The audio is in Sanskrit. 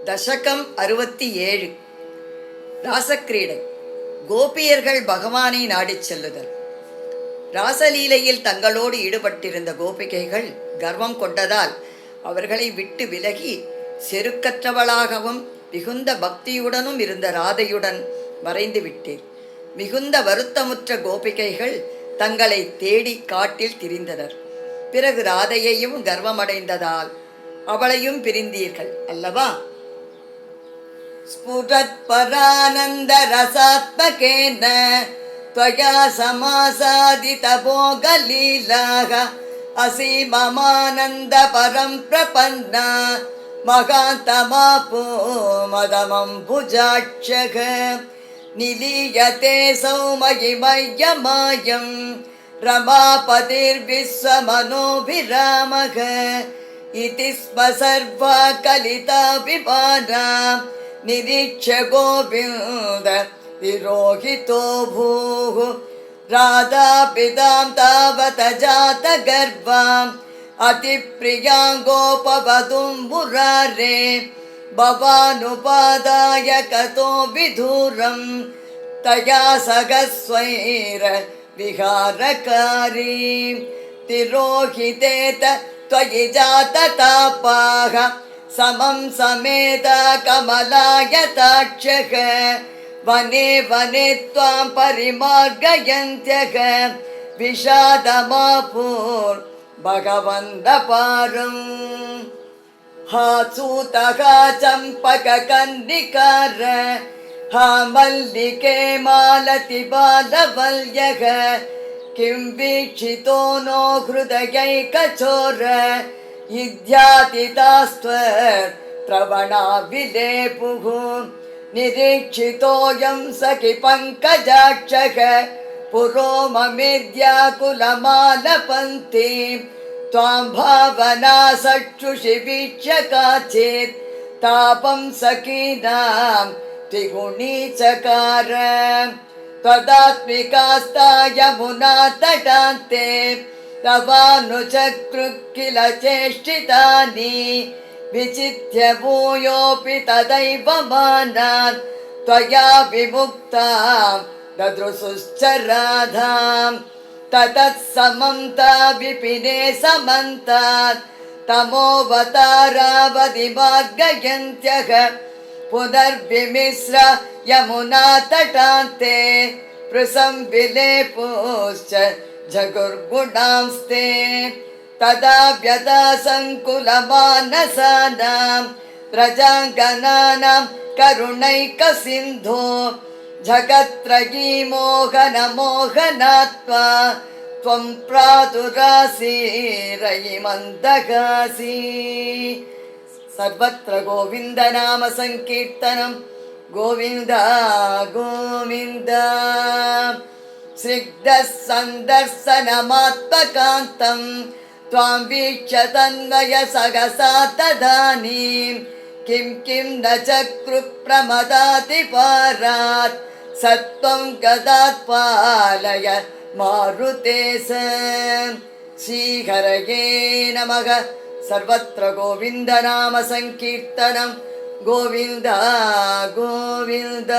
தசகம் 67. ராசக்கிரீடை. கோபியர்கள் பகவானை நாடிச் செல்லுதல். ராசலீலையில் தங்களோடு ஈடுபட்டிருந்த கோபிகைகள் கர்வம் கொண்டதால் அவர்களை விட்டு விலகி செருக்கற்றவளாகவும் மிகுந்த பக்தியுடனும் இருந்த ராதையுடன் மறைந்து விட்டீர். மிகுந்த வருத்தமுற்ற கோபிகைகள் தங்களை தேடி காட்டில் திரிந்தனர். பிறகு ராதையையும் கர்வமடைந்ததால் அவளையும் பிரிந்தீர்கள் அல்லவா? ஸ்புரத்பரானந்த ரசாத்மகேன त्वया समासादित भोगलीलाः असीममानन्द परं प्रपन्ना महान्तमापो मदमम्बुजाक्षः निलीयते सौमयिमय्यमायं रमापतिर्विश्वमनोभिरामः इति स्म सर्वा कलिता विपाना निरीक्ष्य गोविन्द विरोहितो भूः राधापितां तावत जात गर्भाम् अतिप्रियां गोपवधूं मुरारे भवानुपादाय कतो विधूरं तया सगस्वैर विहारकारी तिरोहितेत त्वयि जाततापाः समं समेत कमलायताक्षः वने वने त्वां परिमार्गयन्त्यः विषादमापूर् भगवन्दपारम् हा सूतः चम्पककन्निकार हा मल्लिके मालति बालवल्यः किं वीक्षितो नो हृदयैकचोर इद्यातितास्त्वत्रवणा विलेपुः निरीक्षितोऽयं सखि पङ्कजाक्षः पुरो ममेद्याकुलमालपन्ति त्वां भावना सक्षुषि वीक्ष्य काचित् तापं सखीनां त्रिगुणी चकार त्वदात्मिकास्ता यमुना तटान्ते तवानुचक्रुः किल चेष्टितानि विचित्य भूयोऽपि तदैव मानात् त्वया विमुक्तां ददृशुश्च राधां ततः समन्ता विपिने समन्तात् तमोऽवतारावधिमार्गयन्त्यः पुनर्विमिश्र यमुना तटान्ते प्रसंविलेपुश्च जगुर्गुणांस्ते तदा व्यथा सङ्कुलमानसानां प्रजाङ्गनानां करुणैकसिन्धो जगत्त्रयी मोहनमोहनात्मा त्वं प्रादुरासीरयि मन्दहासी. सर्वत्र गोविन्दनाम सङ्कीर्तनं गोविन्द गोविन्द. स्निग्धः सन्दर्शनमात्मकान्तं त्वां वीक्ष्य तन्मय सहसा तदानीं किं किं न चक्रुः प्रमदातिपारात् सत्त्वं गदात् पालय मारुतेश. श्रीहरये नमः. सर्वत्र गोविन्दनाम सङ्कीर्तनं गोविन्द गोविन्द.